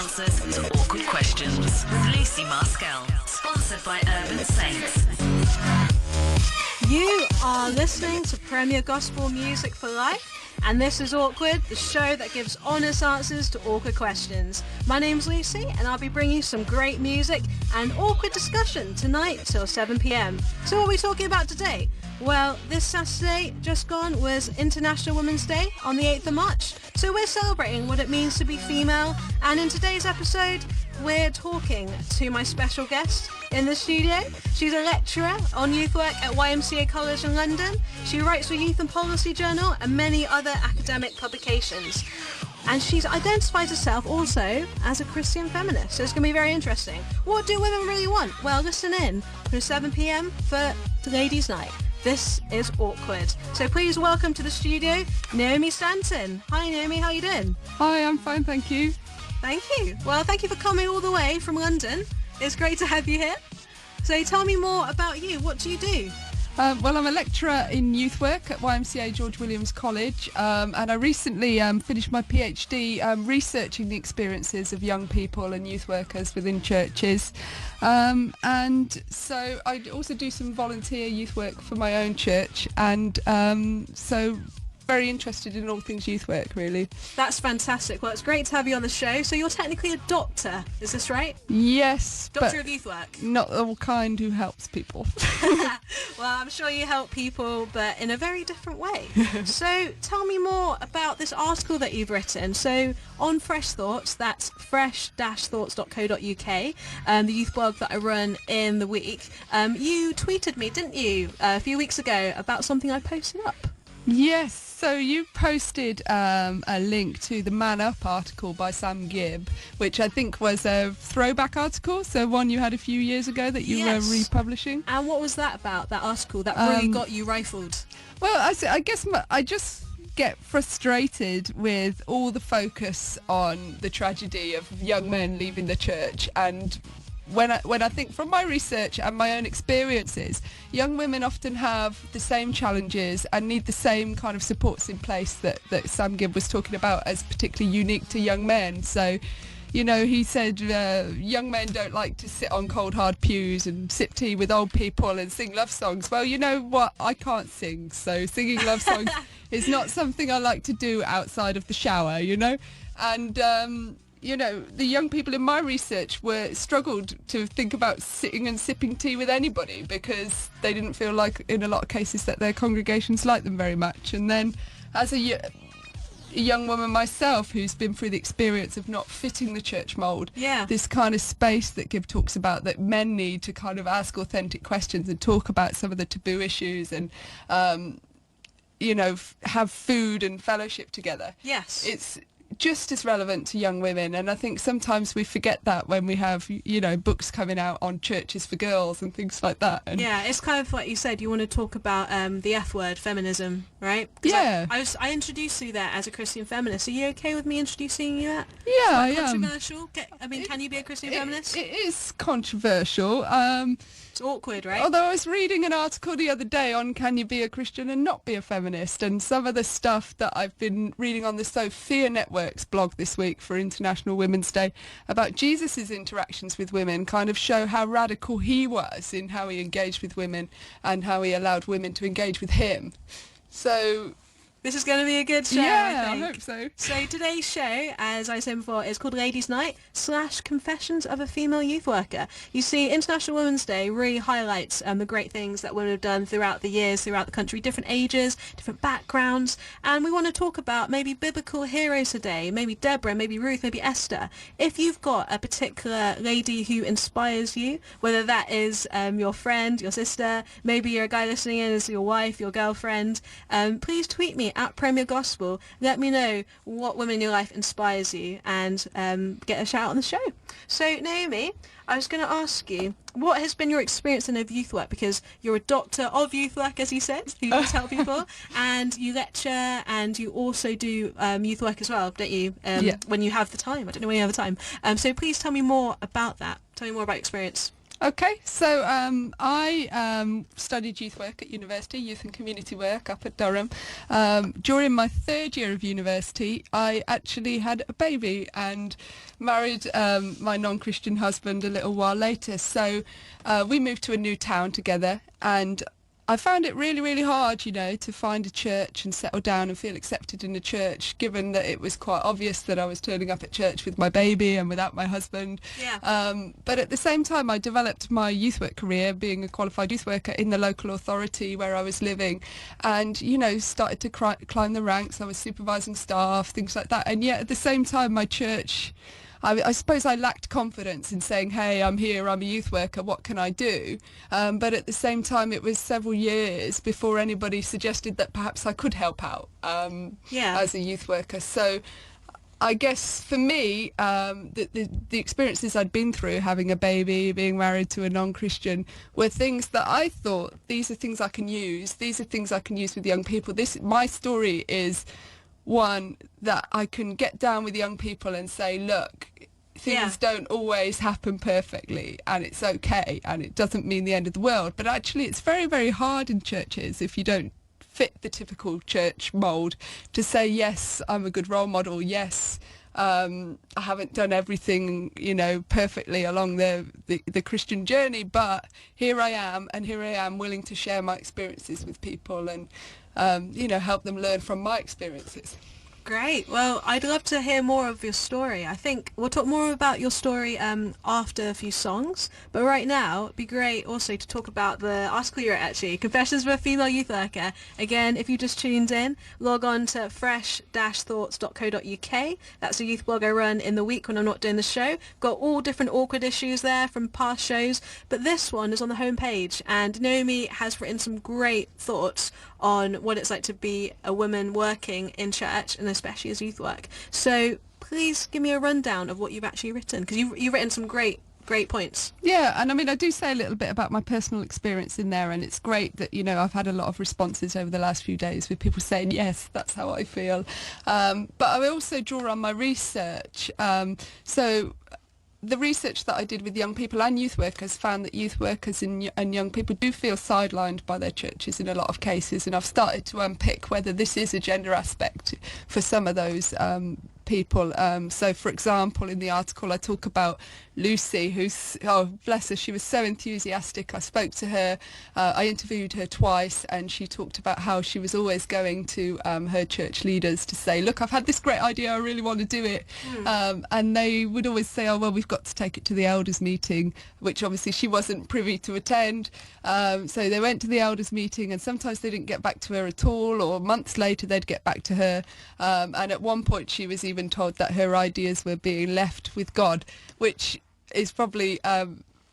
answers to awkward questions with Lucy Maskell. Sponsored by Urban Saints. You are listening to Premier Gospel Music for Life, and this is Awkward, the show that gives honest answers to awkward questions. My name's Lucy, and I'll be bringing you some great music and awkward discussion tonight till 7 p.m. So what are we talking about today? Well, this Saturday, just gone, was International Women's Day on the 8th of March. So we're celebrating what it means to be female, and in today's episode, we're talking to my special guest in the studio. She's a lecturer on youth work at YMCA College in London. She writes for Youth and Policy Journal and many other academic publications. And she's identified herself also as a Christian feminist, so it's going to be very interesting. What do women really want? Well, listen in for 7 p.m. for Ladies' Night. This is Awkward. So please welcome to the studio, Naomi Stanton. Hi Naomi, how are you doing? Hi, I'm fine, thank you. Thank you. Well, thank you for coming all the way from London. It's great to have you here. So tell me more about you. What do you do? Well, I'm a lecturer in youth work at YMCA George Williams College, and I recently finished my PhD researching the experiences of young people and youth workers within churches. And so I also do some volunteer youth work for my own church, and so very interested in all things youth work, really. That's fantastic. Well, it's great to have you on the show. So you're technically a doctor, is this right? Yes, Doctor of youth work. Not the kind who helps people. Well, I'm sure you help people, but in a very different way. So tell me more about this article that you've written. So on Fresh Thoughts, that's fresh-thoughts.co.uk, the youth blog that I run in the week, you tweeted me, didn't you, a few weeks ago about something I posted up? Yes, so you posted a link to the Man Up article by Sam Gibb, which I think was a throwback article, so one you had a few years ago that you were republishing. And what was that about, that article that really got you rifled? Well, I guess I just get frustrated with all the focus on the tragedy of young men leaving the church, and when I think from my research and my own experiences, young women often have the same challenges and need the same kind of supports in place that Sam Gibb was talking about as particularly unique to young men. So, you know, he said young men don't like to sit on cold hard pews and sip tea with old people and sing love songs. Well, you know what? I can't sing, so singing love songs is not something I like to do outside of the shower, you know? And you know, the young people in my research struggled to think about sitting and sipping tea with anybody because they didn't feel like, in a lot of cases, that their congregations liked them very much. And then, as a young woman myself who's been through the experience of not fitting the church mould, this kind of space that Gibb talks about, that men need to kind of ask authentic questions and talk about some of the taboo issues and, you know, have food and fellowship together. Yes. It's just as relevant to young women, and I think sometimes we forget that when we have, you know, books coming out on churches for girls and things like that. And yeah, it's kind of like you said, you want to talk about the F word, feminism, right? Yeah. I introduced you there as a Christian feminist. Are you okay with me introducing you that? Yeah, I am. Controversial? I mean, can you be a Christian feminist? It is controversial. It's awkward, right? Although I was reading an article the other day on can you be a Christian and not be a feminist, and some of the stuff that I've been reading on the Sophia Network's blog this week for International Women's Day about Jesus's interactions with women kind of show how radical he was in how he engaged with women and how he allowed women to engage with him. So this is going to be a good show, yeah, I think. I hope so. So today's show, as I said before, is called Ladies' Night / Confessions of a Female Youth Worker. You see, International Women's Day really highlights the great things that women have done throughout the years, throughout the country, different ages, different backgrounds, and we want to talk about maybe biblical heroes today, maybe Deborah, maybe Ruth, maybe Esther. If you've got a particular lady who inspires you, whether that is your friend, your sister, maybe you're a guy listening in as your wife, your girlfriend, please tweet me at Premier Gospel. Let me know what women in your life inspires you and get a shout out on the show. So Naomi, I was going to ask you, what has been your experience in youth work? Because you're a doctor of youth work, as you said, who does help people, and you lecture and you also do youth work as well, don't you? When you have the time. I don't know when you have the time. So please tell me more about that. Tell me more about your experience. Okay, so I studied youth work at university, youth and community work up at Durham. During my third year of university, I actually had a baby and married my non-Christian husband a little while later. So we moved to a new town together, and I found it really, really hard, you know, to find a church and settle down and feel accepted in a church, given that it was quite obvious that I was turning up at church with my baby and without my husband. Yeah. But at the same time, I developed my youth work career, being a qualified youth worker in the local authority where I was living, and, you know, started to climb the ranks. I was supervising staff, things like that. And yet at the same time, my church... I suppose I lacked confidence in saying, hey, I'm here, I'm a youth worker, what can I do? But at the same time, it was several years before anybody suggested that perhaps I could help out as a youth worker. So I guess for me, the experiences I'd been through, having a baby, being married to a non-Christian, were things that I thought, these are things I can use, these are things I can use with young people. My story is one that I can get down with young people and say, look, things don't always happen perfectly, and it's okay, and it doesn't mean the end of the world. But actually it's very, very hard in churches, if you don't fit the typical church mould, to say, yes, I'm a good role model, yes, I haven't done everything, you know, perfectly along the Christian journey, but here I am, and here I am willing to share my experiences with people and you know, help them learn from my experiences. Great. Well, I'd love to hear more of your story. I think we'll talk more about your story after a few songs. But right now, it'd be great also to talk about the article you're at, actually, Confessions of a Female Youth Worker. Again, if you just tuned in, log on to fresh-thoughts.co.uk. That's a youth blog I run in the week when I'm not doing the show. Got all different awkward issues there from past shows. But this one is on the homepage, and Naomi has written some great thoughts on what it's like to be a woman working in church, and especially as youth work. So please give me a rundown of what you've actually written, because you've written some great points. Yeah, and I mean, I do say a little bit about my personal experience in there, and it's great that, you know, I've had a lot of responses over the last few days with people saying, yes, that's how I feel. But I also draw on my research. So the research that I did with young people and youth workers found that youth workers and young people do feel sidelined by their churches in a lot of cases, and I've started to unpick whether this is a gender aspect for some of those people. So, for example, in the article I talk about Lucy, who's, oh bless her, she was so enthusiastic. I spoke to her, I interviewed her twice, and she talked about how she was always going to her church leaders to say, look, I've had this great idea, I really want to do it. And they would always say, oh well, we've got to take it to the elders meeting, which obviously she wasn't privy to attend. So they went to the elders meeting, and sometimes they didn't get back to her at all, or months later they'd get back to her. And at one point she was even told that her ideas were being left with God, which is probably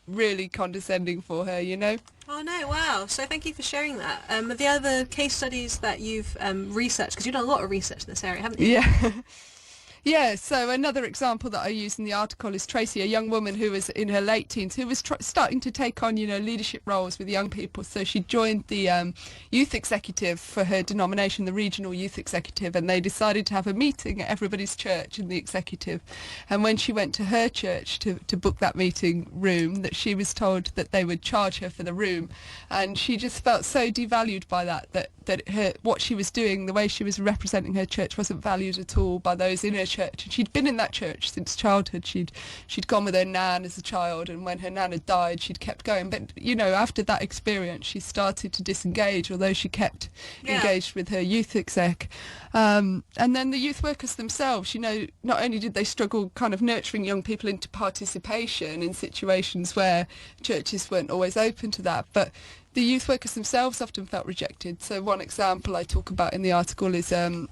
really condescending for her, you know. Oh no, wow. So thank you for sharing that. The other case studies that you've researched, because you've done a lot of research in this area, haven't you? Yeah. Yeah, so another example that I use in the article is Tracy, a young woman who was in her late teens, who was starting to take on, you know, leadership roles with young people. So she joined the youth executive for her denomination, the regional youth executive, and they decided to have a meeting at everybody's church in the executive. And when she went to her church to book that meeting room, that she was told that they would charge her for the room. And she just felt so devalued by that what she was doing, the way she was representing her church, wasn't valued at all by those in her church. And she'd been in that church since childhood. She'd gone with her nan as a child, and when her nan had died, she'd kept going. But, you know, after that experience, she started to disengage, although she kept engaged with her youth exec. And then the youth workers themselves, you know, not only did they struggle kind of nurturing young people into participation in situations where churches weren't always open to that, but the youth workers themselves often felt rejected. So one example I talk about in the article is a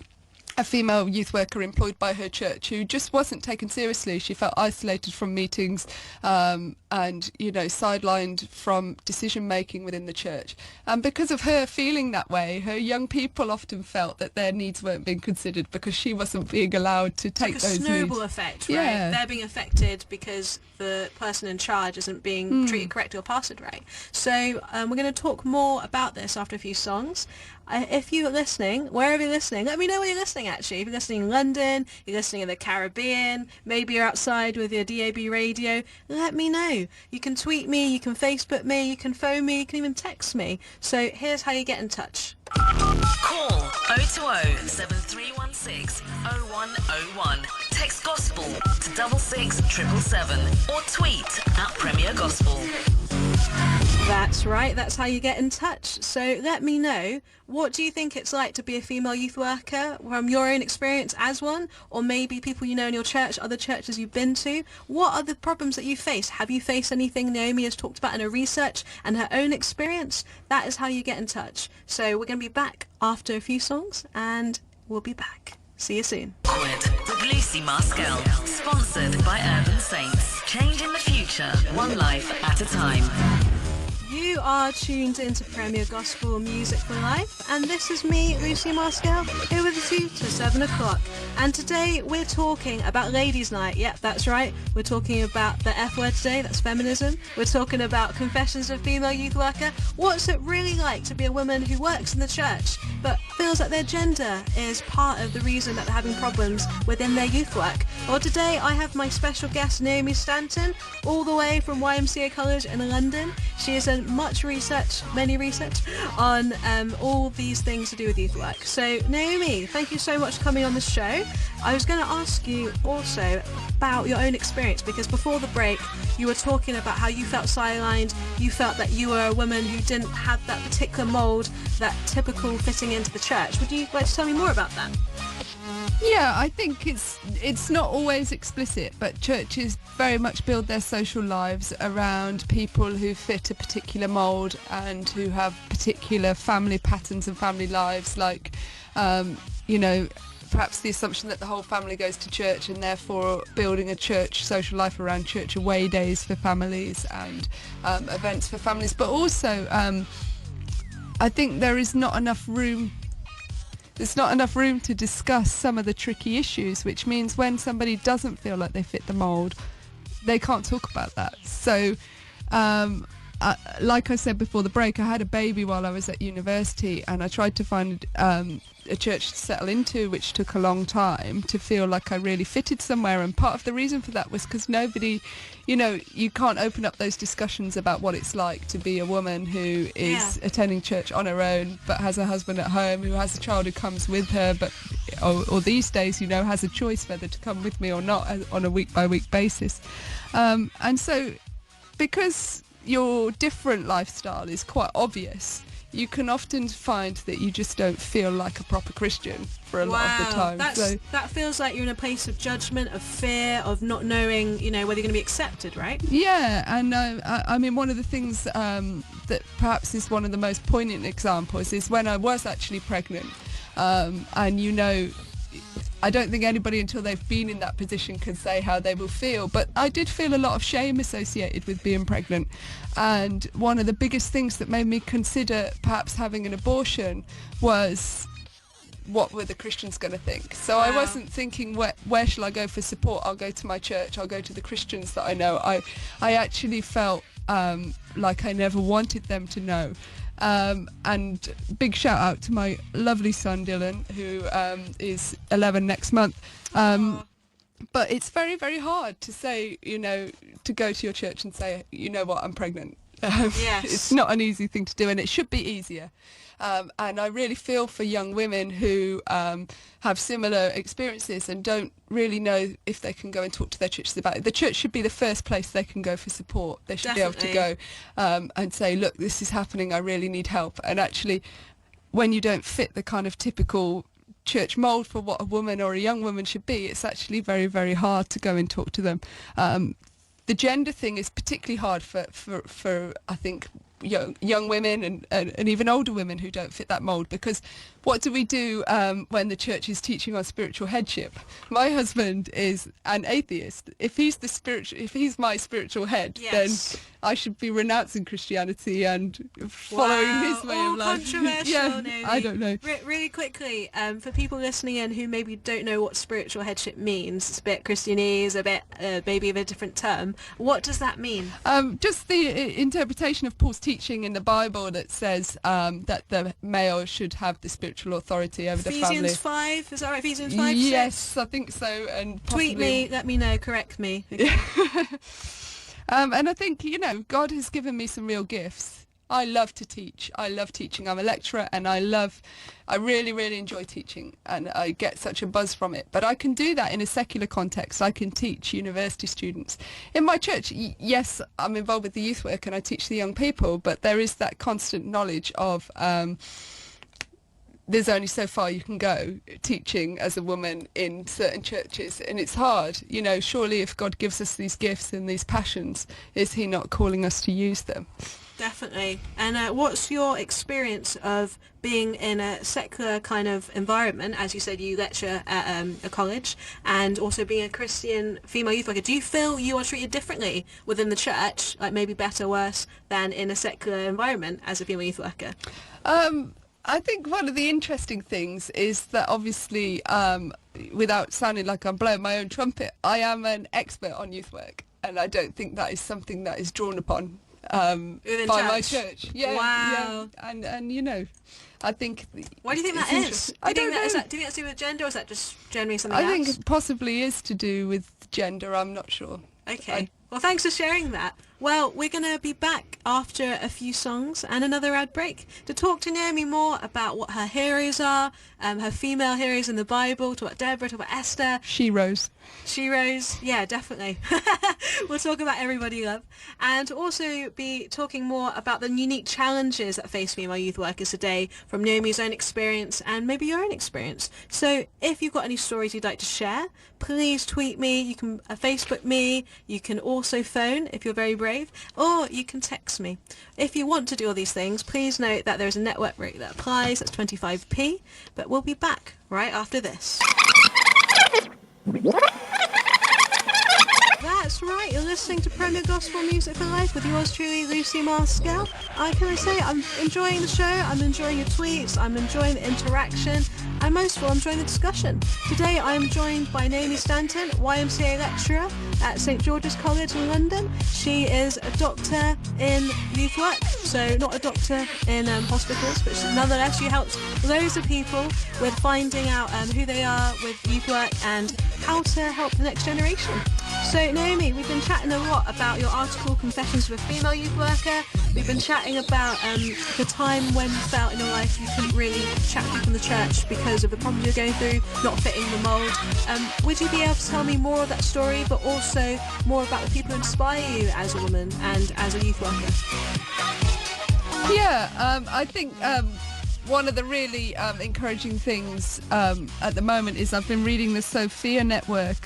female youth worker employed by her church who just wasn't taken seriously. She felt isolated from meetings and, you know, sidelined from decision making within the church. And because of her feeling that way, her young people often felt that their needs weren't being considered because she wasn't being allowed to take those needs. Like a snowball effect, right? Yeah. They're being affected because the person in charge isn't being treated correctly or pastored right. So we're going to talk more about this after a few songs. if you're listening, wherever you're listening, let me know where you're listening actually. If you're listening in London, you're listening in the Caribbean, maybe you're outside with your DAB radio, let me know. You can tweet me, you can Facebook me, you can phone me, you can even text me. So here's how you get in touch. Call 020 7316 0101. Text gospel to 66777 or tweet at Premier Gospel. That's right, that's how you get in touch. So let me know, what do you think it's like to be a female youth worker from your own experience as one, or maybe people you know in your church, other churches you've been to? What are the problems that you face? Have you faced anything Naomi has talked about in her research and her own experience? That is how you get in touch. So we're going to be back after a few songs, and we'll be back. See you soon. With Lucy Maskell, sponsored by Urban Saints. Changing the future, one life at a time. You are tuned into Premier Gospel Music for Life, and this is me, Lucy Maskell, here with you to 7 o'clock. And today we're talking about Ladies' Night. Yep, that's right. We're talking about the F word today, that's feminism. We're talking about Confessions of a Female Youth Worker. What's it really like to be a woman who works in the church, but feels that their gender is part of the reason that they're having problems within their youth work? Well, today I have my special guest, Naomi Stanton, all the way from YMCA College in London. She has done many research on all these things to do with youth work. So Naomi, thank you so much for coming on the show. I was going to ask you also about your own experience, because before the break you were talking about how you felt sidelined, you felt that you were a woman who didn't have that particular mould, that typical fitting into the church. Would you like to tell me more about that? Yeah, I think it's not always explicit, but churches very much build their social lives around people who fit a particular mould and who have particular family patterns and family lives, like, perhaps the assumption that the whole family goes to church, and therefore building a church social life around church away days for families and events for families. But also, I think there's not enough room to discuss some of the tricky issues, which means when somebody doesn't feel like they fit the mould, they can't talk about that. So, like I said before the break, I had a baby while I was at university, and I tried to find a church to settle into, which took a long time to feel like I really fitted somewhere. And part of the reason for that was because nobody, you can't open up those discussions about what it's like to be a woman who is attending church on her own, but has a husband at home, who has a child who comes with her, but or these days, has a choice whether to come with me or not on a week-by-week basis. And so, because your different lifestyle is quite obvious, you can often find that you just don't feel like a proper Christian for a lot of the time. That feels like you're in a place of judgment, of fear, of not knowing, whether you're going to be accepted, right? Yeah, and I mean, one of the things that perhaps is one of the most poignant examples is when I was actually pregnant, and I don't think anybody until they've been in that position can say how they will feel, but I did feel a lot of shame associated with being pregnant. And one of the biggest things that made me consider perhaps having an abortion was, what were the Christians going to think? So I wasn't thinking, where shall I go for support? I'll go to my church, I'll go to the Christians that I know. I actually felt like I never wanted them to know. And big shout out to my lovely son Dylan, who is 11 next month. But it's very, very hard to say, to go to your church and say, what, I'm pregnant. Yes. It's not an easy thing to do, and it should be easier. And I really feel for young women who have similar experiences and don't really know if they can go and talk to their churches about it. The church should be the first place they can go for support. They should be able to go and say, look, this is happening, I really need help. And actually, when you don't fit the kind of typical church mould for what a woman or a young woman should be, it's actually very, very hard to go and talk to them. The gender thing is particularly hard for I think, young women and even older women who don't fit that mould, because what do we do when the church is teaching on spiritual headship? My husband is an atheist. If he's my spiritual head, Yes. then I should be renouncing Christianity and following his way of life. Controversial, Yeah, Naomi. I don't know. Really quickly, for people listening in who maybe don't know what spiritual headship means, it's a bit Christianese, a bit maybe of a different term. What does that mean? Just the interpretation of Paul's teaching in the Bible that says that the male should have the spiritual authority over the family. Ephesians 5, is that right? Ephesians 5, Yes, 6? I think so. And Tweet me, let me know, correct me. Okay. And I think, God has given me some real gifts. I love to teach. I love teaching. I'm a lecturer and I really, really enjoy teaching and I get such a buzz from it. But I can do that in a secular context. I can teach university students. In my church, yes, I'm involved with the youth work and I teach the young people, but there is that constant knowledge of there's only so far you can go teaching as a woman in certain churches, and it's hard. Surely if God gives us these gifts and these passions, is he not calling us to use them? Definitely. And what's your experience of being in a secular kind of environment? As you said, you lecture at a college, and also being a Christian female youth worker. Do you feel you are treated differently within the church, like maybe better, worse, than in a secular environment as a female youth worker? I think one of the interesting things is that obviously, without sounding like I'm blowing my own trumpet, I am an expert on youth work, and I don't think that is something that is drawn upon by my church. Yeah, wow. Yeah. And I think. Why do you think that is? I don't know. Do you think that's to do with gender, or is that just generally something else? I think it possibly is to do with gender. I'm not sure. Okay. Well, thanks for sharing that. Well, we're going to be back after a few songs and another ad break to talk to Naomi more about what her heroes are, her female heroes in the Bible, talk about Deborah, talk about Esther. She rose. Yeah, definitely. We'll talk about Everybody Love, and also be talking more about the unique challenges that face female youth workers today from Naomi's own experience and maybe your own experience. So if you've got any stories you'd like to share, please tweet me. You can Facebook me. You can also phone if you're very brave, or you can text me. If you want to do all these things, please note that there's a network rate that applies. That's 25p. But we'll be back right after this. That's right, you're listening to Premier Gospel Music for Life with yours truly, Lucy Maskell. I'm enjoying the show, I'm enjoying your tweets, I'm enjoying the interaction, and most of all, I'm enjoying the discussion. Today I'm joined by Naomi Stanton, YMCA lecturer at St George's College in London. She is a doctor in youth work, so not a doctor in hospitals, but nonetheless she helps loads of people with finding out who they are with youth work and how to help the next generation. So Naomi, we've been chatting a lot about your article, Confessions of a Female Youth Worker. We've been chatting about the time when you felt in your life you couldn't really chat to people in the church because of the problems you're going through, not fitting the mould. Would you be able to tell me more of that story, but also more about the people who inspire you as a woman and as a youth worker? Yeah, I think one of the really encouraging things at the moment is I've been reading the Sophia Network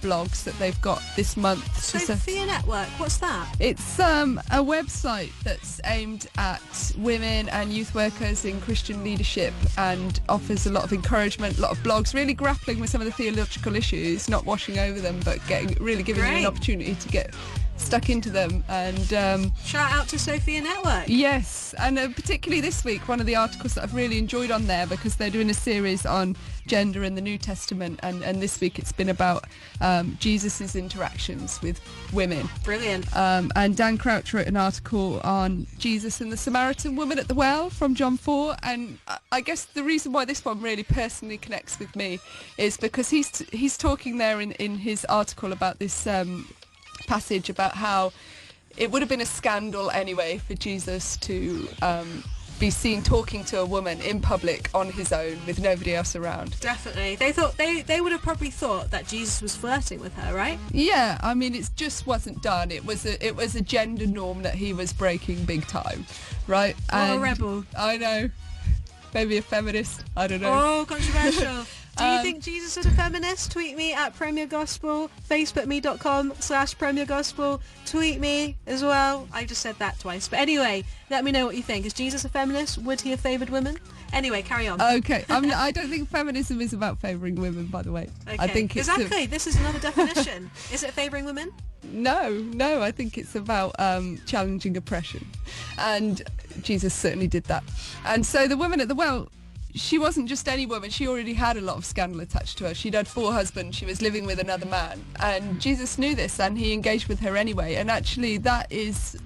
blogs that they've got this month. Sophia Network, what's that? It's a website that's aimed at women and youth workers in Christian leadership and offers a lot of encouragement, a lot of blogs, really grappling with some of the theological issues, not washing over them, but giving you an opportunity to get stuck into them. And shout out to Sophia Network. Yes, and particularly this week, one of the articles that I've really enjoyed on there, because they're doing a series on gender in the New Testament, and this week it's been about Jesus's interactions with women. Brilliant. And Dan Crouch wrote an article on Jesus and the Samaritan woman at the well from John 4, and I guess the reason why this one really personally connects with me is because he's talking there in his article about this passage about how it would have been a scandal anyway for Jesus to be seen talking to a woman in public on his own with nobody else around. Definitely. They thought they would have probably thought that Jesus was flirting with her, right? Yeah, I mean, it just wasn't done. It was a gender norm that he was breaking big time, right? What a rebel. I know. Maybe a feminist. I don't know. Oh, controversial. Do you think Jesus is a feminist? Tweet me at Premier Gospel, facebookme.com/Premier Gospel. Tweet me as well. I just said that twice. But anyway, let me know what you think. Is Jesus a feminist? Would he have favoured women? Anyway, carry on. Okay, I don't think feminism is about favouring women, by the way. Okay. I think it's exactly. This is another definition. Is it favouring women? No, I think it's about challenging oppression, and Jesus certainly did that. And so the woman at the well, she wasn't just any woman. She already had a lot of scandal attached to her. She'd had 4 husbands. She was living with another man, and Jesus knew this, and he engaged with her anyway. And actually, that is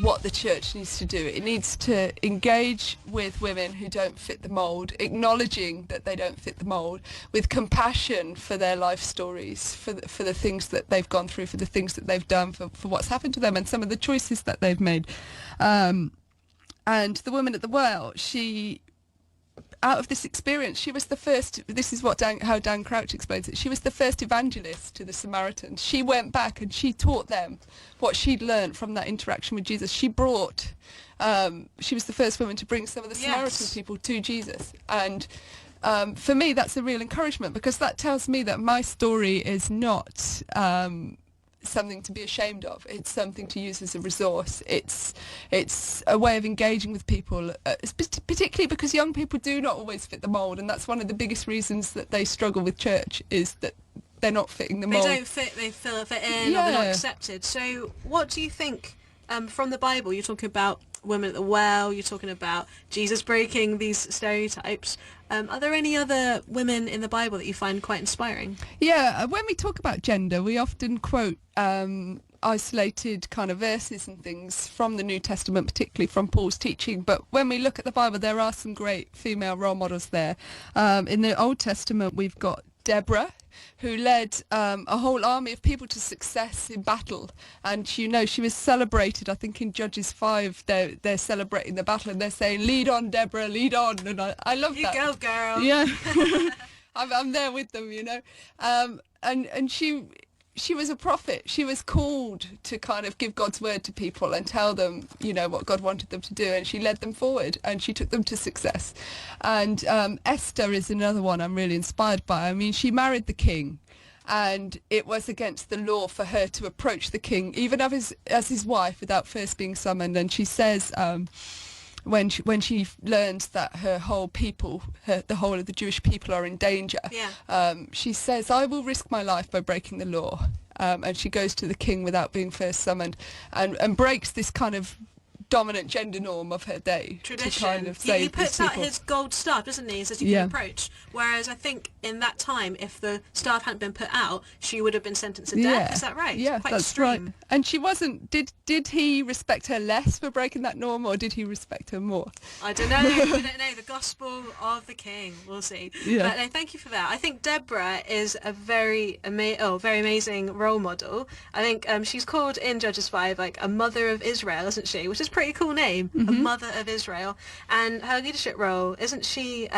what the church needs to do. It needs to engage with women who don't fit the mould, acknowledging that they don't fit the mould, with compassion for their life stories, for the things that they've gone through, for the things that they've done, for what's happened to them, and some of the choices that they've made. And the woman at the well, she, out of this experience, she was the first, this is how Dan Crouch explains it, she was the first evangelist to the Samaritans. She went back and she taught them what she'd learned from that interaction with Jesus. She brought, she was the first woman to bring some of the Samaritan people to Jesus. And for me, that's a real encouragement, because that tells me that my story is not something to be ashamed of. It's something to use as a resource. It's a way of engaging with people, particularly because young people do not always fit the mould, and that's one of the biggest reasons that they struggle with church, is that they're not fitting the mould. They don't fit, they fit in, or they're not accepted. So what do you think, from the Bible, you're talking about women at the well, you're talking about Jesus breaking these stereotypes. Are there any other women in the Bible that you find quite inspiring? Yeah, when we talk about gender, we often quote isolated kind of verses and things from the New Testament, particularly from Paul's teaching. But when we look at the Bible, there are some great female role models there. In the Old Testament, we've got Deborah, who led a whole army of people to success in battle, and she was celebrated. I think in Judges 5 they're celebrating the battle and they're saying, "Lead on, Deborah, lead on," and I love that. You go, girl. Yeah. I'm there with them, and she was a prophet. She was called to kind of give God's word to people and tell them, what God wanted them to do, and she led them forward and she took them to success. And Esther is another one I'm really inspired by. I mean, she married the king, and it was against the law for her to approach the king, even as his wife, without first being summoned. And she says, when she learns that her whole people, the whole of the Jewish people are in danger, she says, "I will risk my life by breaking the law." And she goes to the king without being first summoned, and breaks this kind of dominant gender norm of her day. Tradition. To kind of save he puts these out people. his gold staff, doesn't he? He says you can approach. Whereas I think in that time, if the staff hadn't been put out, she would have been sentenced to death. Is that right? Yeah, quite that's extreme. right. And she wasn't. Did he respect her less for breaking that norm, or did he respect her more? I don't know. We don't know. The gospel of the king. We'll see. Yeah. But no, thank you for that. I think Deborah is a very amazing role model. I think she's called in Judges 5 like a mother of Israel, isn't she? Which is a pretty cool name. A mother of Israel. And her leadership role, isn't she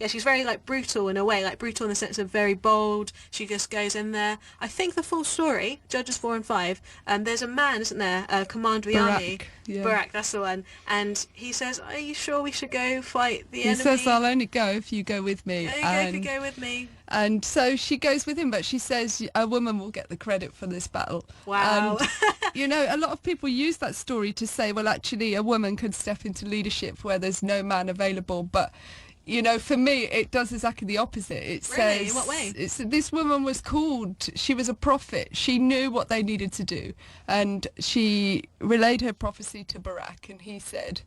she's very like brutal in a way, like brutal in the sense of very bold. She just goes in there. I think the full story, Judges 4 and 5, there's a man, isn't there, commander of the army. Barak, that's the one. And he says, "Are you sure we should go fight the enemy?" He says, "I'll only go if you go with me." If you go with me. And so she goes with him, but she says a woman will get the credit for this battle. Wow. And, a lot of people use that story to say, well, actually, a woman can step into leadership where there's no man available. But, for me, it does exactly the opposite. It says, in what way? This woman was called, she was a prophet. She knew what they needed to do. And she relayed her prophecy to Barak, and he said,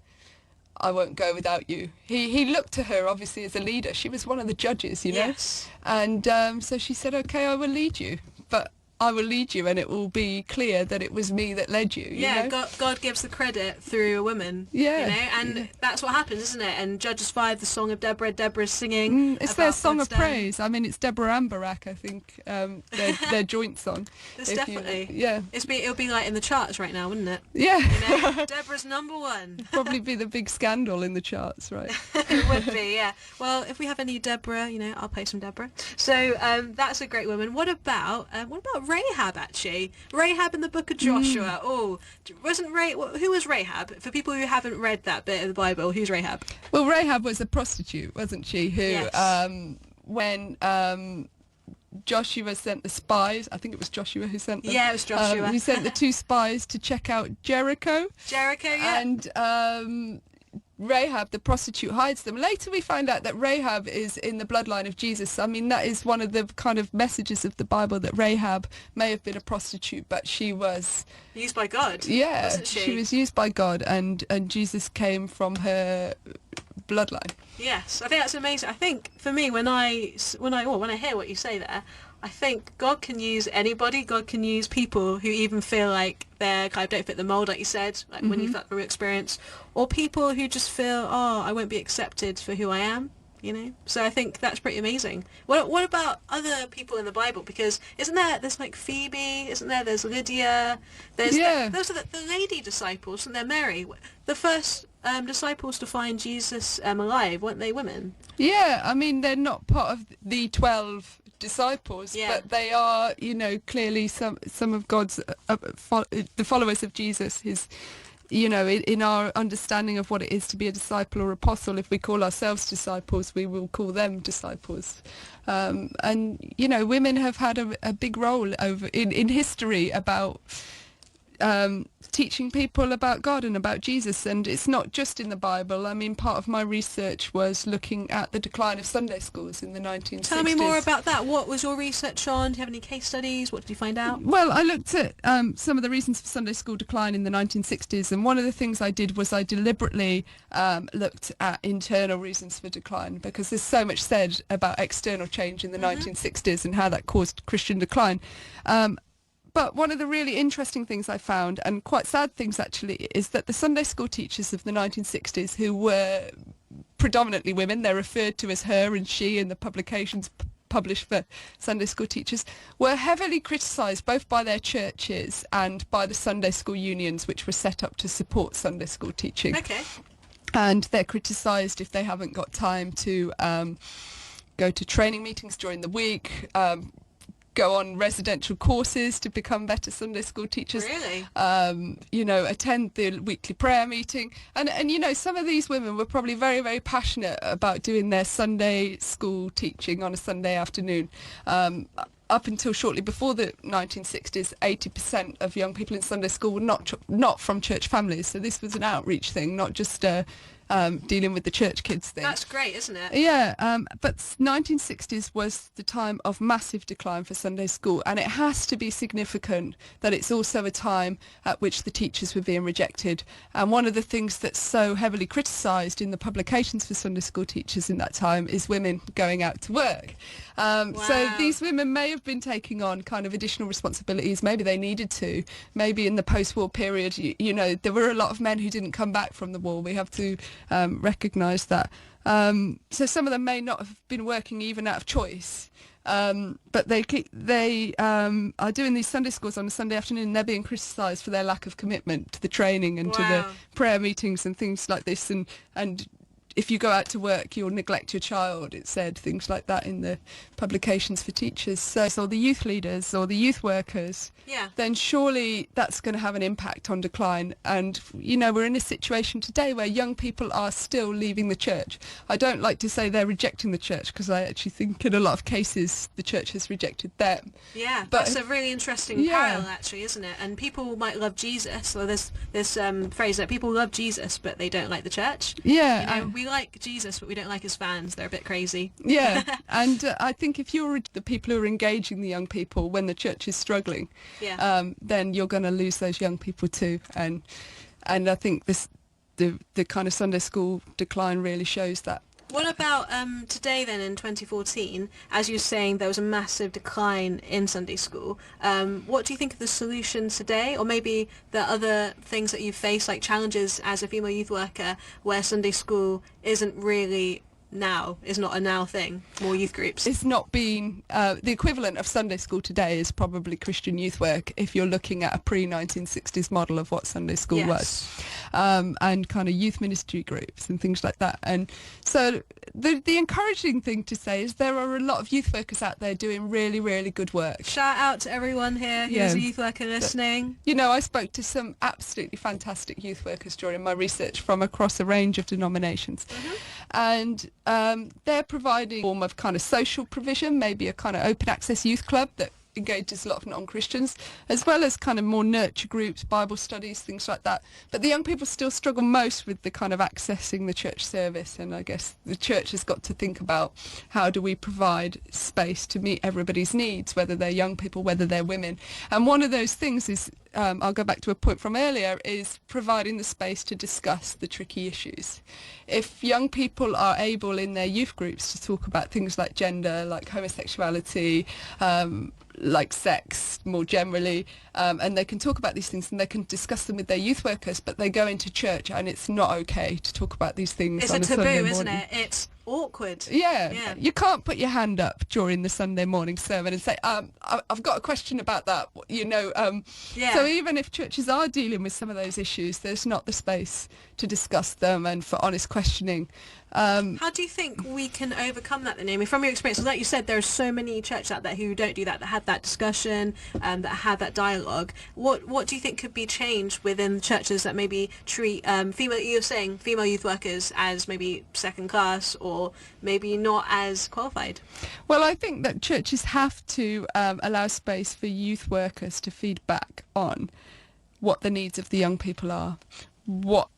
"I won't go without you." He looked to her, obviously, as a leader. She was one of the judges, Yes. And so she said, "Okay, I will lead you. But I will lead you, and it will be clear that it was me that led you." You know? God gives the credit through a woman. And that's what happens, isn't it? And Judges 5, the song of Deborah's singing. It's their song of praise. I mean, it's Deborah and Barak, I think, their joint song. It's definitely. It'll It'll be like in the charts right now, wouldn't it? Yeah. Deborah's number one. Probably be the big scandal in the charts, right? It would be, yeah. Well, if we have any Deborah, I'll play some Deborah. So that's a great woman. What about Rahab, actually? Rahab in the book of Joshua. Oh, who was Rahab? For people who haven't read that bit of the Bible, who's Rahab? Well, Rahab was a prostitute, wasn't she? Who, when Joshua sent the spies, I think it was Joshua who sent them. Yeah, it was Joshua. He sent the 2 spies to check out Jericho. Yeah. And Rahab, the prostitute, hides them. Later we find out that Rahab is in the bloodline of Jesus. I mean, that is one of the kind of messages of the Bible, that Rahab may have been a prostitute, but she was... used by God. Yeah, wasn't she was used by God, and Jesus came from her bloodline. Yes, I think that's amazing. I think for me, when I hear what you say there, I think God can use anybody. God can use people who even feel like they're kind of don't fit the mold, like you said, like when you felt through experience, or people who just feel, oh, I won't be accepted for who I am. You know, so I think that's pretty amazing. What about other people in the Bible? Because there's like Phoebe, isn't there? There's Lydia. Those are the lady disciples, and they're Mary. The first disciples to find Jesus alive, weren't they women? Yeah, I mean, they're not part of the 12 disciples, but they are, you know, clearly some of God's the followers of Jesus. His, you know, in our understanding of what it is to be a disciple or apostle, if we call ourselves disciples, we will call them disciples. And, you know, women have had a big role in history about teaching people about God and about Jesus, and it's not just in the Bible. I mean, part of my research was looking at the decline of Sunday schools in the 1960s. Tell me more about that. What was your research on? Do you have any case studies? What did you find out? Well, I looked at some of the reasons for Sunday school decline in the 1960s, and one of the things I did was I deliberately looked at internal reasons for decline, because there's so much said about external change in the 1960s and how that caused Christian decline. But one of the really interesting things I found, and quite sad things actually, is that the Sunday school teachers of the 1960s, who were predominantly women, they're referred to as her and she in the publications published for Sunday school teachers, were heavily criticised both by their churches and by the Sunday school unions, which were set up to support Sunday school teaching. Okay. And they're criticised if they haven't got time to go to training meetings during the week, go on residential courses to become better Sunday school teachers. Really? You know, attend the weekly prayer meeting. And you know, some of these women were probably very, very passionate about doing their Sunday school teaching on a Sunday afternoon. Up until shortly before the 1960s, 80% of young people in Sunday school were not from church families. So this was an outreach thing, not just dealing with the church kids thing. That's great, isn't it? Yeah, but 1960s was the time of massive decline for Sunday school, and it has to be significant that it's also a time at which the teachers were being rejected. And one of the things that's so heavily criticised in the publications for Sunday school teachers in that time is women going out to work. So these women may have been taking on kind of additional responsibilities. Maybe they needed to. Maybe in the post-war period, you know, there were a lot of men who didn't come back from the war. We have to recognise that. So some of them may not have been working even out of choice. But they are doing these Sunday schools on a Sunday afternoon, and they're being criticised for their lack of commitment to the training and to the prayer meetings and things like this. And if you go out to work, you'll neglect your child, it said, things like that in the publications for teachers. So the youth leaders or the youth workers, then surely that's going to have an impact on decline. And, you know, we're in a situation today where young people are still leaving the church. I don't like to say they're rejecting the church, because I actually think in a lot of cases the church has rejected them. Yeah, but that's a really interesting parallel, actually, isn't it? And people might love Jesus, so there's this phrase that people love Jesus, but they don't like the church. Yeah. You know, we like Jesus, but we don't like his fans. They're a bit crazy. Yeah, and I think if you're the people who are engaging the young people when the church is struggling, then you're going to lose those young people too. And I think the kind of Sunday school decline really shows that. What about today then in 2014? As you were saying, there was a massive decline in Sunday school. What do you think of the solutions today? Or maybe the other things that you face, like challenges as a female youth worker, where Sunday school isn't really is not a now thing, more youth groups? It's not been, the equivalent of Sunday school today is probably Christian youth work, if you're looking at a pre-1960s model of what Sunday school was. And kind of youth ministry groups and things like that. And so the encouraging thing to say is there are a lot of youth workers out there doing really, really good work. Shout out to everyone here who's a youth worker listening. You know, I spoke to some absolutely fantastic youth workers during my research from across a range of denominations. And they're providing a form of kind of social provision, maybe a kind of open access youth club that engages a lot of non-Christians, as well as kind of more nurture groups, Bible studies, things like that. But the young people still struggle most with the kind of accessing the church service, and I guess the church has got to think about how do we provide space to meet everybody's needs, whether they're young people, whether they're women. And one of those things is, I'll go back to a point from earlier, is providing the space to discuss the tricky issues. If young people are able in their youth groups to talk about things like gender, like homosexuality, like sex more generally, and they can talk about these things and they can discuss them with their youth workers, but they go into church and it's not okay to talk about these things on a Sunday morning. It's a taboo, isn't it? It's awkward. Yeah. You can't put your hand up during the Sunday morning sermon and say, I've got a question about that, So even if churches are dealing with some of those issues, there's not the space to discuss them and for honest questioning. How do you think we can overcome that then, Naomi? From your experience, like you said, there are so many churches out there who don't do that have that discussion, that have that dialogue. What do you think could be changed within churches that maybe treat female youth workers as maybe second class or maybe not as qualified? Well, I think that churches have to allow space for youth workers to feed back on what the needs of the young people are, what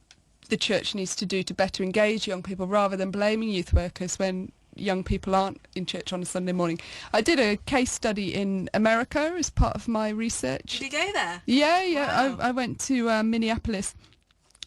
the church needs to do to better engage young people, rather than blaming youth workers when young people aren't in church on a Sunday morning. I did a case study in America as part of my research. Did you go there? Yeah. Wow. I went to Minneapolis,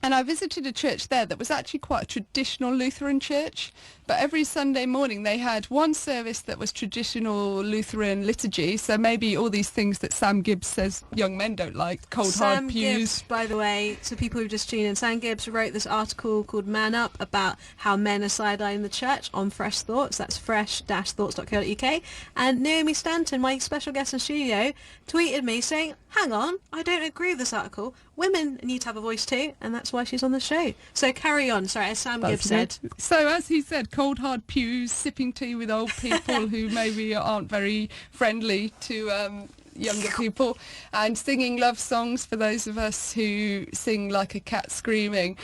and I visited a church there that was actually quite a traditional Lutheran church, but every Sunday morning they had one service that was traditional Lutheran liturgy, so maybe all these things that Sam Gibbs says young men don't like, cold hard pews. Sam Gibbs, by the way, to people who just tuned in, Sam Gibbs wrote this article called Man Up about how men are sidelining the church on Fresh Thoughts. That's fresh-thoughts.co.uk. And Naomi Stanton, my special guest in studio, tweeted me saying, hang on, I don't agree with this article. Women need to have a voice too, and that's why she's on the show. So carry on. Sorry, as Sam Gibbs said. So as he said, cold hard pews, sipping tea with old people who maybe aren't very friendly to younger people, and singing love songs for those of us who sing like a cat screaming.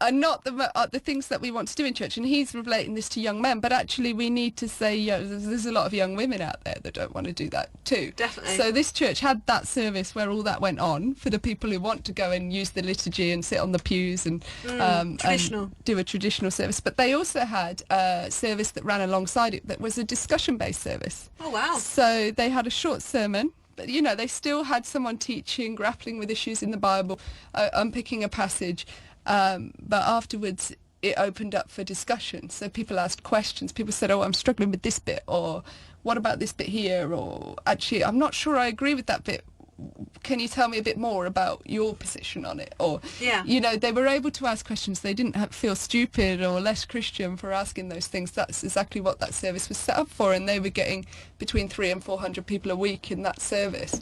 Are not the things that we want to do in church, and he's relating this to young men, but actually we need to say there's a lot of young women out there that don't want to do that too. Definitely. So this church had that service where all that went on for the people who want to go and use the liturgy and sit on the pews and do a traditional service, but they also had a service that ran alongside it that was a discussion-based service. Oh wow. So they had a short sermon, but they still had someone teaching, grappling with issues in the Bible, unpicking a passage. But afterwards it opened up for discussion, so people asked questions. People said, I'm struggling with this bit, or what about this bit here, or actually I'm not sure I agree with that bit, can you tell me a bit more about your position on it? Or they were able to ask questions. They didn't feel stupid or less Christian for asking those things. That's exactly what that service was set up for, and they were getting between 300 and 400 people a week in that service.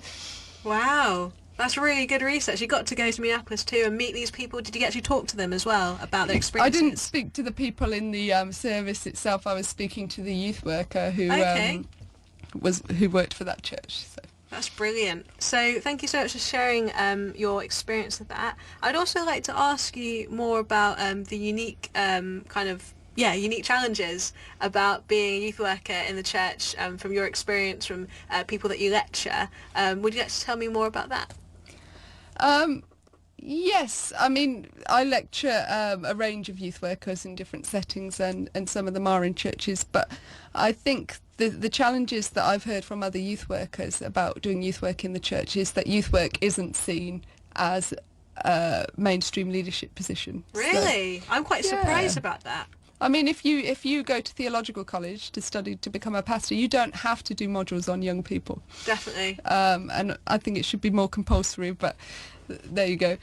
Wow. That's really good research. You got to go to Minneapolis too and meet these people. Did you actually talk to them as well about their experiences? I didn't speak to the people in the service itself. I was speaking to the youth worker who worked for that church. So. That's brilliant. So thank you so much for sharing your experience with that. I'd also like to ask you more about the unique unique challenges about being a youth worker in the church from your experience, from people that you lecture. Would you like to tell me more about that? Yes, I mean, I lecture a range of youth workers in different settings, and some of them are in churches, but I think the challenges that I've heard from other youth workers about doing youth work in the church is that youth work isn't seen as a mainstream leadership position. Really? So, I'm quite surprised about that. I mean, if you go to theological college to study to become a pastor, you don't have to do modules on young people. Definitely. And I think it should be more compulsory, but there you go.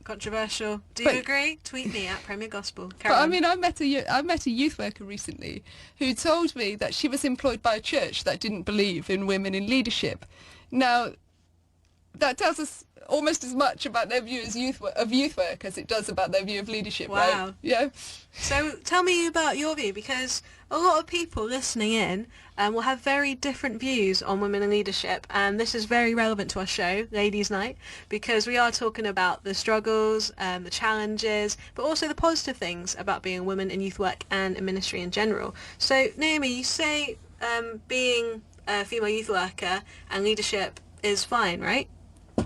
Controversial. Do you agree? Tweet me at Premier Gospel. I mean, I met a youth worker recently who told me that she was employed by a church that didn't believe in women in leadership. Now, that tells us almost as much about their view of youth work as it does about their view of leadership, wow. Right? Yeah. So tell me about your view, because a lot of people listening in will have very different views on women in leadership, and this is very relevant to our show, Ladies' Night, because we are talking about the struggles, the challenges, but also the positive things about being a woman in youth work and in ministry in general. So Naomi, you say being female youth worker and leadership is fine, right?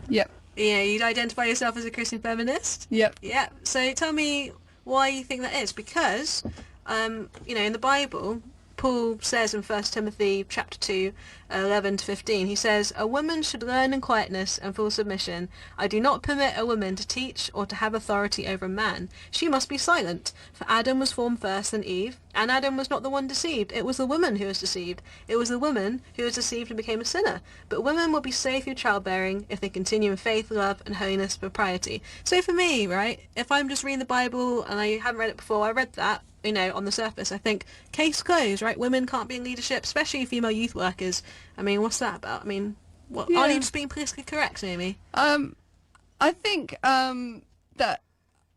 Yep. Yeah, you'd identify yourself as a Christian feminist? Yep. Yeah. So tell me why you think that is. Because, in the Bible, Paul says in 1 Timothy chapter 2, 11 to 15, he says, "A woman should learn in quietness and full submission. I do not permit a woman to teach or to have authority over a man. She must be silent. For Adam was formed first, then Eve. And Adam was not the one deceived. It was the woman who was deceived. It was the woman who was deceived and became a sinner. But women will be saved through childbearing if they continue in faith, love, and holiness, propriety." So for me, right, if I'm just reading the Bible and I haven't read it before, I read that, on the surface, I think, case closed, right? Women can't be in leadership, especially female youth workers. I mean, what's that about? I mean, what? Yeah. Aren't you just being politically correct, Naomi? I think that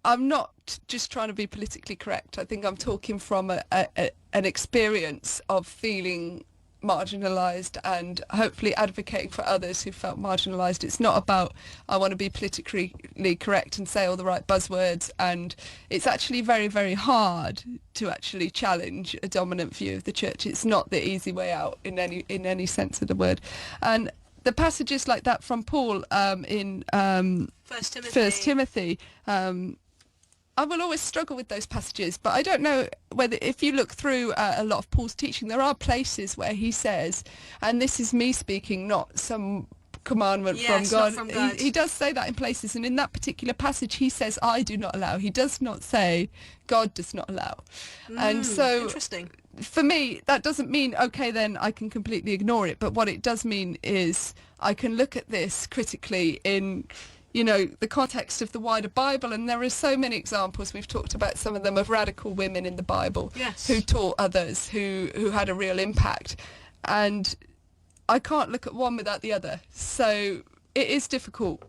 I'm not just trying to be politically correct. I think I'm talking from an experience of feeling marginalised and hopefully advocating for others who felt marginalised. It's not about I want to be politically correct and say all the right buzzwords, and it's actually very, very hard to actually challenge a dominant view of the church. It's not the easy way out in any sense of the word. And the passages like that from Paul in 1 Timothy, I will always struggle with those passages, but I don't know whether, if you look through a lot of Paul's teaching, there are places where he says, and this is me speaking, not some commandment from God. Not from God. He does say that in places, and in that particular passage he says, I do not allow. He does not say, God does not allow. And so interesting. For me, that doesn't mean, okay, then I can completely ignore it, but what it does mean is I can look at this critically in the context of the wider Bible, and there are so many examples, we've talked about some of them, of radical women in the Bible who taught others, who had a real impact, and I can't look at one without the other. So it is difficult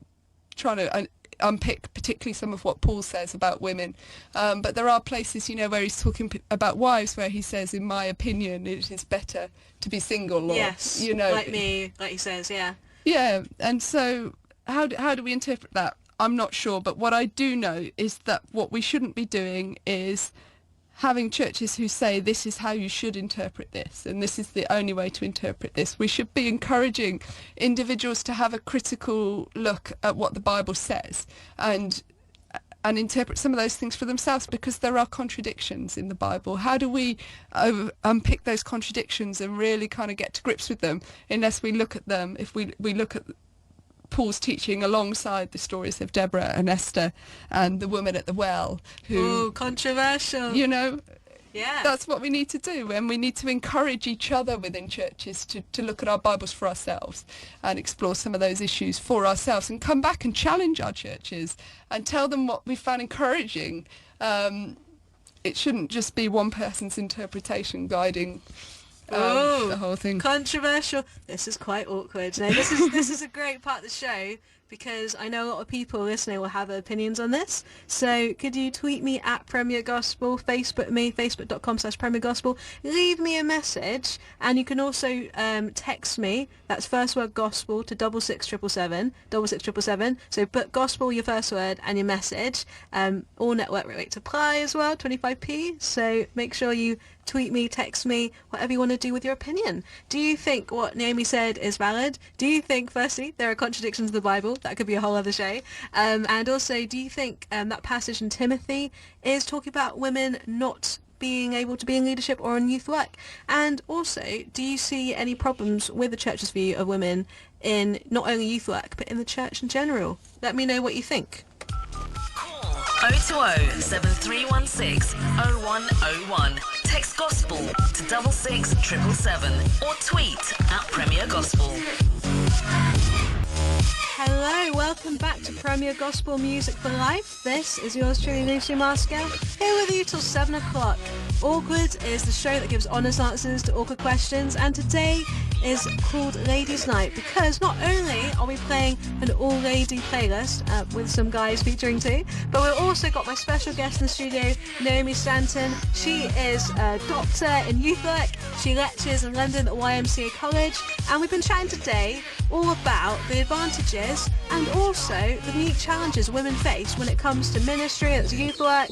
trying to unpick particularly some of what Paul says about women, but there are places, where he's talking about wives, where he says, in my opinion, it is better to be single, or, like me, like he says, yeah, and so how do we interpret that? I'm not sure, but what I do know is that what we shouldn't be doing is having churches who say this is how you should interpret this and this is the only way to interpret this. We should be encouraging individuals to have a critical look at what the Bible says and interpret some of those things for themselves, because there are contradictions in the Bible. How do we unpick those contradictions and really kind of get to grips with them unless we look at them, if we look at Paul's teaching alongside the stories of Deborah and Esther and the woman at the well who... Ooh, controversial. Yeah. That's what we need to do, and we need to encourage each other within churches to look at our Bibles for ourselves and explore some of those issues for ourselves and come back and challenge our churches and tell them what we found encouraging. It shouldn't just be one person's interpretation guiding the whole thing. Controversial. This is quite awkward. No, this is a great part of the show, because I know a lot of people listening will have opinions on this. So could you tweet me at Premier Gospel, Facebook me, facebook.com/Premier Gospel, leave me a message, and you can also text me, that's first word gospel, to 66777, so put gospel, your first word, and your message. All network rates apply as well, 25p, so make sure you tweet me, text me, whatever you want to do with your opinion. Do you think what Naomi said is valid? Do you think, firstly, there are contradictions in the Bible? That could be a whole other show. And also, do you think that passage in Timothy is talking about women not being able to be in leadership or in youth work? And also, do you see any problems with the church's view of women in not only youth work, but in the church in general? Let me know what you think. 020 7316 0101. Text gospel to 66777 or tweet at Premier Gospel. Hello, welcome back to Premier Gospel Music for Life. This is yours truly, Lucy Maskell, here with you till 7 o'clock. Awkward is the show that gives honest answers to awkward questions, and today is called Ladies Night because not only are we playing an all-lady playlist with some guys featuring too, but we've also got my special guest in the studio, Naomi Stanton. She is a doctor in youth work. She lectures in London at YMCA College, and we've been chatting today all about the advantages and also the unique challenges women face when it comes to ministry, that's youth work,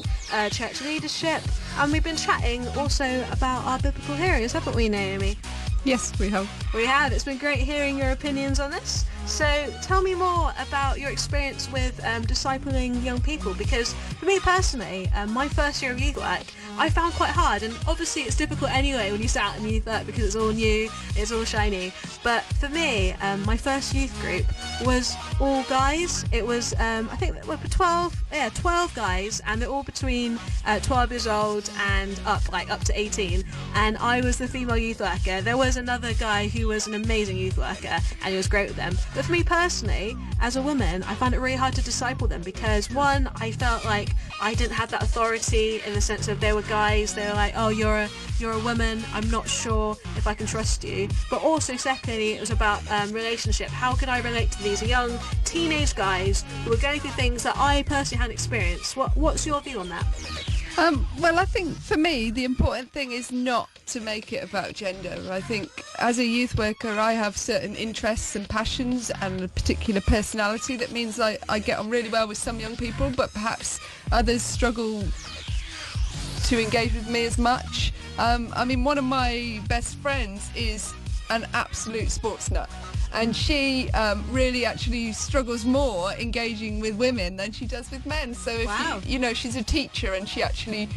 church leadership, and we've been chatting also about our biblical heroes, haven't we, Naomi? Yes, we have. We have. It's been great hearing your opinions on this. So tell me more about your experience with discipling young people, because for me personally, my first year of youth work, I found quite hard, and obviously it's difficult anyway when you start in youth work because it's all new, it's all shiny. But for me, my first youth group was all guys. It was, I think, 12 guys, and they're all between 12 years old and up to 18. And I was the female youth worker. There was another guy who was an amazing youth worker, and he was great with them. But for me personally, as a woman, I found it really hard to disciple them because, one, I felt like I didn't have that authority in the sense of they were guys. They were like, oh, you're a woman, I'm not sure if I can trust you. But also, secondly, it was about relationship. How could I relate to these young teenage guys who were going through things that I personally hadn't experienced? What's your view on that? Well, I think for me the important thing is not to make it about gender. I think as a youth worker I have certain interests and passions and a particular personality that means I get on really well with some young people, but perhaps others struggle to engage with me as much. I mean, one of my best friends is an absolute sports nut, and she really actually struggles more engaging with women than she does with men. So if you know, she's a teacher and she actually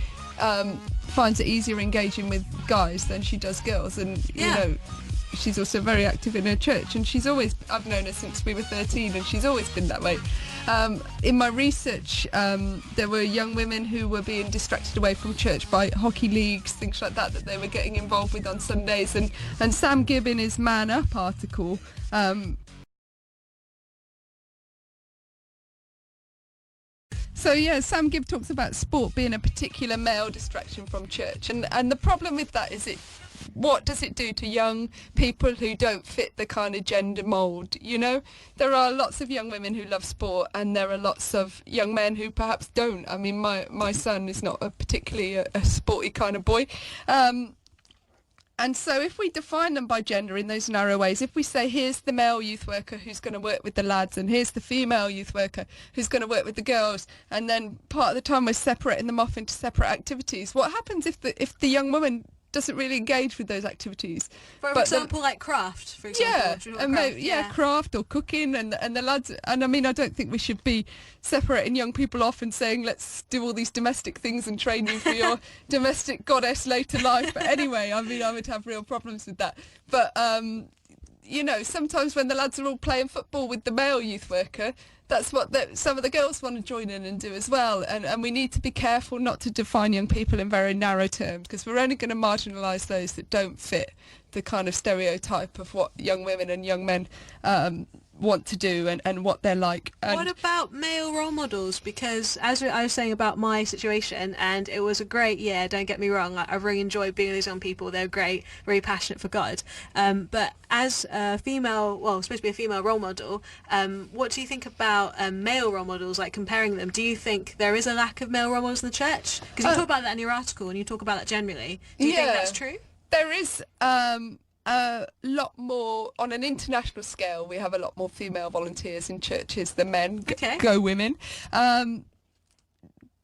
finds it easier engaging with guys than she does girls, and you know, she's also very active in her church, and I've known her since we were 13, and she's always been that way. In my research, there were young women who were being distracted away from church by hockey leagues, things like that they were getting involved with on Sundays, and Sam Gibb in his Man Up article Sam Gibb talks about sport being a particular male distraction from church, and the problem with that is what does it do to young people who don't fit the kind of gender mould? You know, there are lots of young women who love sport, and there are lots of young men who perhaps don't. I mean, my son is not particularly a sporty kind of boy. And so if we define them by gender in those narrow ways, if we say here's the male youth worker who's going to work with the lads, and here's the female youth worker who's going to work with the girls, and then part of the time we're separating them off into separate activities, what happens if the young woman doesn't really engage with those activities? For example, like craft, for example. Craft or cooking, and the lads. And I mean, I don't think we should be separating young people off and saying let's do all these domestic things and train you for your domestic goddess later life. But anyway, I mean, I would have real problems with that. But you know, sometimes when the lads are all playing football with the male youth worker, that's what some of the girls want to join in and do as well. And we need to be careful not to define young people in very narrow terms, because we're only going to marginalise those that don't fit the kind of stereotype of what young women and young men want to do and what they're like. And what about male role models? Because as I was saying about my situation, and it was a great year, don't get me wrong, I really enjoyed being with these young people. They're great, very passionate for God. But as a female, well, supposed to be a female role model, what do you think about male role models, like comparing them? Do you think there is a lack of male role models in the church? Because you talk about that in your article, and you talk about that generally. Do you think that's true? There is a lot more, on an international scale, we have a lot more female volunteers in churches than men. Go women.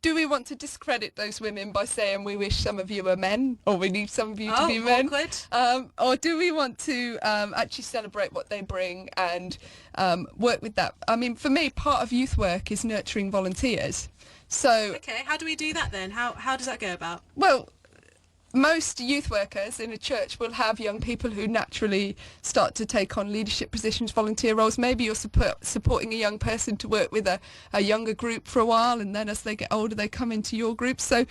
Do we want to discredit those women by saying we wish some of you were men, or we need some of you to be men? Awkward. Or do we want to actually celebrate what they bring and work with that? I mean, for me, part of youth work is nurturing volunteers. So how do we do that then? How does that go about? Well, most youth workers in a church will have young people who naturally start to take on leadership positions, volunteer roles. Maybe you're supporting a young person to work with a younger group for a while, and then as they get older they come into your group. So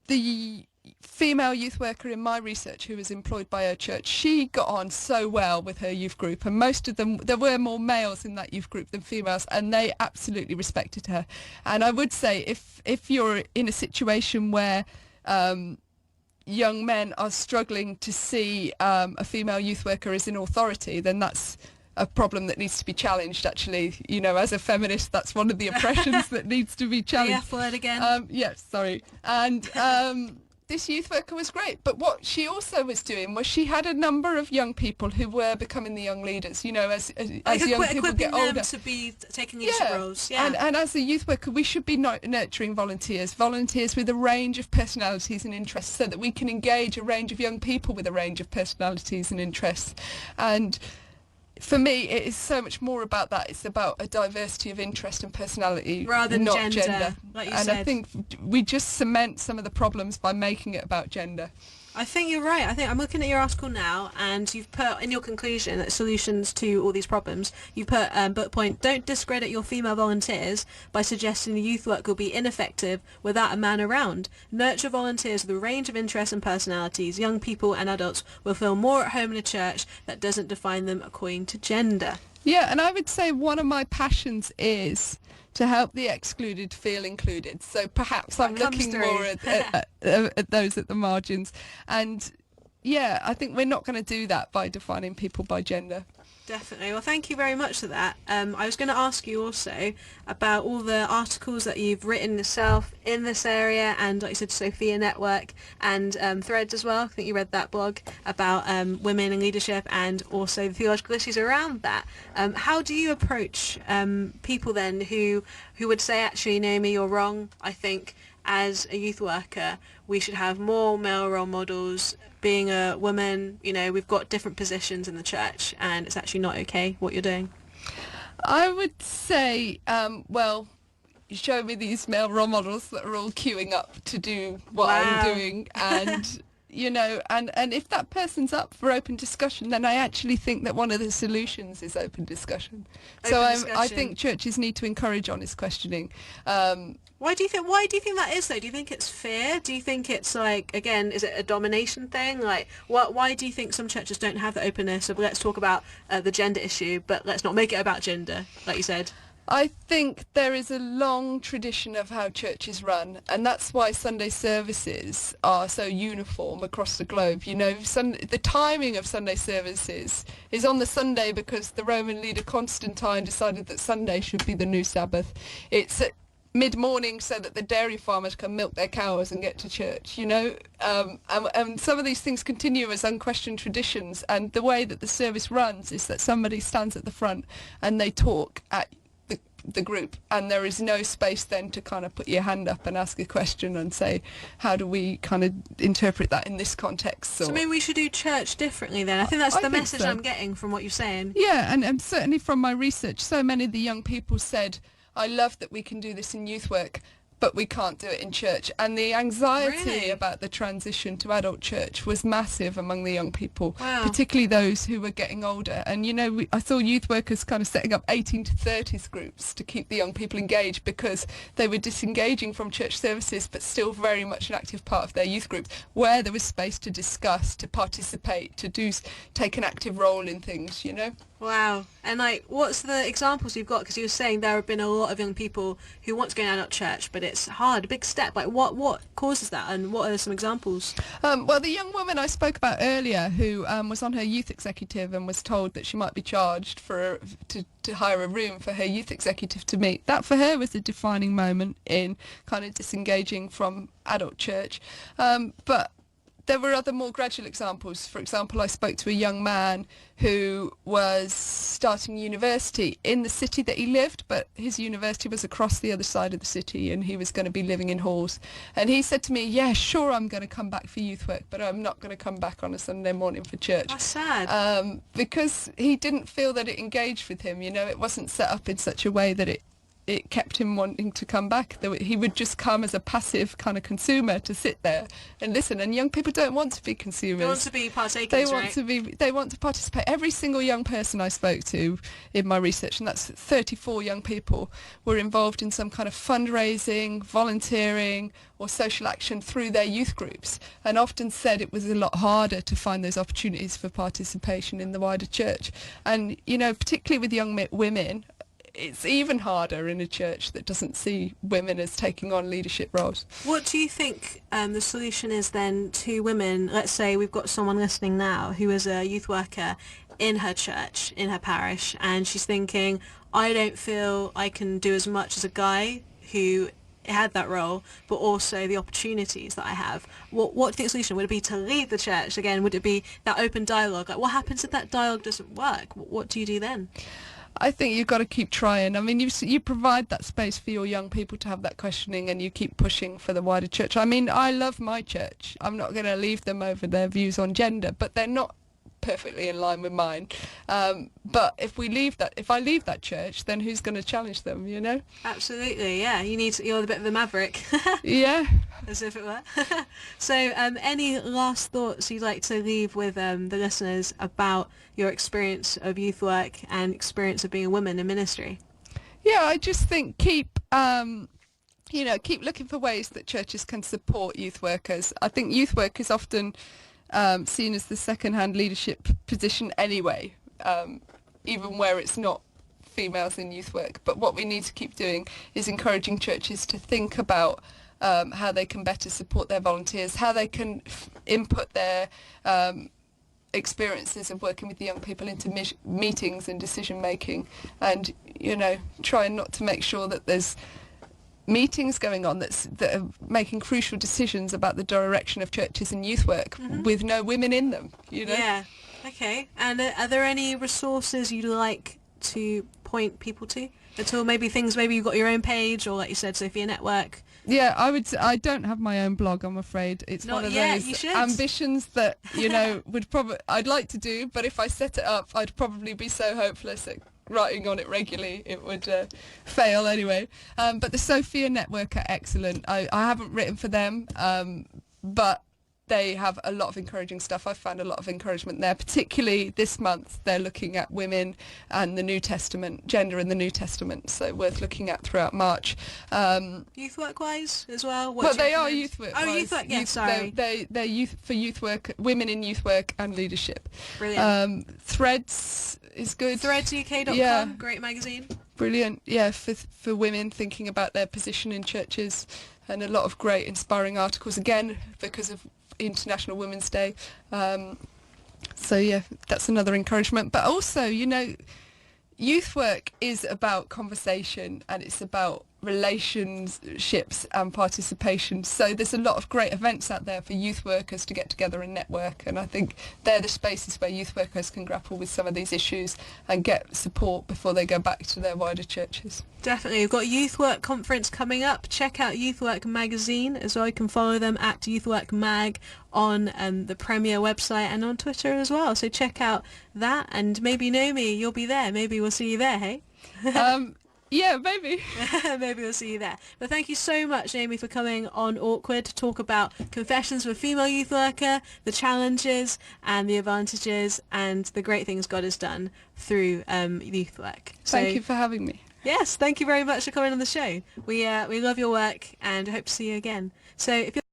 the female youth worker in my research who was employed by her church, she got on so well with her youth group, and most of them, there were more males in that youth group than females, and they absolutely respected her. And I would say if you're in a situation where young men are struggling to see a female youth worker as in authority, then that's a problem that needs to be challenged, actually. You know, as a feminist, that's one of the oppressions that needs to be challenged. The F word again. Yes, sorry. And this youth worker was great, but what she also was doing was she had a number of young people who were becoming the young leaders, you know, as young people get older. Them to be taking leadership roles, And as a youth worker, we should be nurturing volunteers with a range of personalities and interests, so that we can engage a range of young people with a range of personalities and interests. And for me, it is so much more about that. It's about a diversity of interest and personality, rather than not gender, like you and said. I think we just cement some of the problems by making it about gender. I think you're right. I think I'm looking at your article now, and you've put in your conclusion that solutions to all these problems, you put bullet point, don't discredit your female volunteers by suggesting the youth work will be ineffective without a man around. Nurture volunteers with a range of interests and personalities. Young people and adults will feel more at home in a church that doesn't define them according to gender. Yeah, and I would say one of my passions is to help the excluded feel included. So perhaps I'm looking more at those at the margins. And yeah, I think we're not going to do that by defining people by gender. Definitely. Well, thank you very much for that. I was going to ask you also about all the articles that you've written yourself in this area, and like you said, Sophia Network and Threads as well. I think you read that blog about women in leadership and also the theological issues around that. How do you approach people then who would say, actually, Naomi, you're wrong? I think as a youth worker, we should have more male role models. Being a woman, you know, we've got different positions in the church, and it's actually not okay what you're doing. I would say, well, you show me these male role models that are all queuing up to do what I'm doing, and you know, and if that person's up for open discussion, then I actually think that one of the solutions is open discussion. I think churches need to encourage honest questioning. Why do you think that is, though? Do you think it's fear? Do you think it's like, again, is it a domination thing? Like, why do you think some churches don't have the openness of, let's talk about the gender issue, but let's not make it about gender, like you said? I think there is a long tradition of how churches run, and that's why Sunday services are so uniform across the globe. You know, the timing of Sunday services is on the Sunday because the Roman leader Constantine decided that Sunday should be the new Sabbath. It's at mid-morning so that the dairy farmers can milk their cows and get to church, you know, and some of these things continue as unquestioned traditions, and the way that the service runs is that somebody stands at the front and they talk at the group, and there is no space then to kind of put your hand up and ask a question and say, how do we kind of interpret that in this context? So maybe we should do church differently then. I think that's the message I'm getting from what you're saying. Yeah, and certainly from my research, so many of the young people said, I love that we can do this in youth work, but we can't do it in church. And the anxiety about the transition to adult church was massive among the young people, particularly those who were getting older. And, you know, I saw youth workers kind of setting up 18 to 30s groups to keep the young people engaged, because they were disengaging from church services but still very much an active part of their youth groups, where there was space to discuss, to participate, to take an active role in things, you know. Wow. And like, what's the examples you've got? Because you were saying there have been a lot of young people who want to go in adult church, but it's hard, a big step. Like, what causes that, and what are some examples? Well, the young woman I spoke about earlier, who was on her youth executive and was told that she might be charged to hire a room for her youth executive to meet, that for her was a defining moment in kind of disengaging from adult church. But there were other more gradual examples. For example, I spoke to a young man who was starting university in the city that he lived, but his university was across the other side of the city, and he was going to be living in halls. And he said to me, yeah, sure, I'm going to come back for youth work, but I'm not going to come back on a Sunday morning for church. That's sad. Because he didn't feel that it engaged with him. You know, it wasn't set up in such a way that it kept him wanting to come back. He would just come as a passive kind of consumer to sit there and listen. And young people don't want to be consumers. They want to be partakers, They want to participate. Every single young person I spoke to in my research, and that's 34 young people, were involved in some kind of fundraising, volunteering, or social action through their youth groups, and often said it was a lot harder to find those opportunities for participation in the wider church. And, you know, particularly with young women, it's even harder in a church that doesn't see women as taking on leadership roles. What do you think the solution is then to women? Let's say we've got someone listening now who is a youth worker in her church, in her parish, and she's thinking, I don't feel I can do as much as a guy who had that role, but also the opportunities that I have. What do you think the solution would it be to leave the church again? Would it be that open dialogue? Like, what happens if that dialogue doesn't work? What do you do then? I think you've got to keep trying. I mean, you provide that space for your young people to have that questioning, and you keep pushing for the wider church. I mean, I love my church. I'm not going to leave them over their views on gender, but they're not perfectly in line with mine. But if I leave that church, then who's going to challenge them, you know? Absolutely, yeah. You're a bit of a maverick. Yeah. As if it were. So any last thoughts you'd like to leave with the listeners about your experience of youth work and experience of being a woman in ministry? Yeah, I just think keep looking for ways that churches can support youth workers. I think youth work is often seen as the second-hand leadership position anyway, even where it's not females in youth work. But what we need to keep doing is encouraging churches to think about how they can better support their volunteers, how they can input their experiences of working with the young people into meetings and decision making, and trying not to make sure that there's meetings going on that are making crucial decisions about the direction of churches and youth work with no women in them. Yeah. Okay. And are there any resources you'd like to point people to at all? Maybe you've got your own page, or like you said, Sophia Network. Yeah, I don't have my own blog, I'm afraid. It's Not one of yet, those you should. ambitions that, I'd like to do, but if I set it up, I'd probably be so hopeless at writing on it regularly, it would fail anyway. But the Sophia Network are excellent. I haven't written for them, but they have a lot of encouraging stuff. I've found a lot of encouragement there, particularly this month. They're looking at women and the New Testament, gender in the New Testament, so worth looking at throughout March. Youth work-wise as well? Well, they are youth work. Oh, youth work, yeah, sorry. They're youth work, women in youth work and leadership. Brilliant. Threads is good. Threadsuk.com, yeah. Great magazine. Brilliant, yeah, for women thinking about their position in churches, and a lot of great inspiring articles, again, because of International Women's Day. So yeah, that's another encouragement. But also, youth work is about conversation, and it's about relationships and participation. So there's a lot of great events out there for youth workers to get together and network, and I think they're the spaces where youth workers can grapple with some of these issues and get support before they go back to their wider churches. Definitely. We've got Youth Work Conference coming up. Check out Youth Work Magazine as well. You can follow them at Youth Work Mag on the Premier website and on Twitter as well. So check out that, and maybe Naomi, you'll be there. Maybe we'll see you there, hey? Yeah, maybe. Maybe we'll see you there. But thank you so much, Naomi, for coming on Awkward to talk about Confessions of a Female Youth Worker, the challenges and the advantages and the great things God has done through youth work. Thank you for having me. Yes, thank you very much for coming on the show. We love your work and hope to see you again. So if you're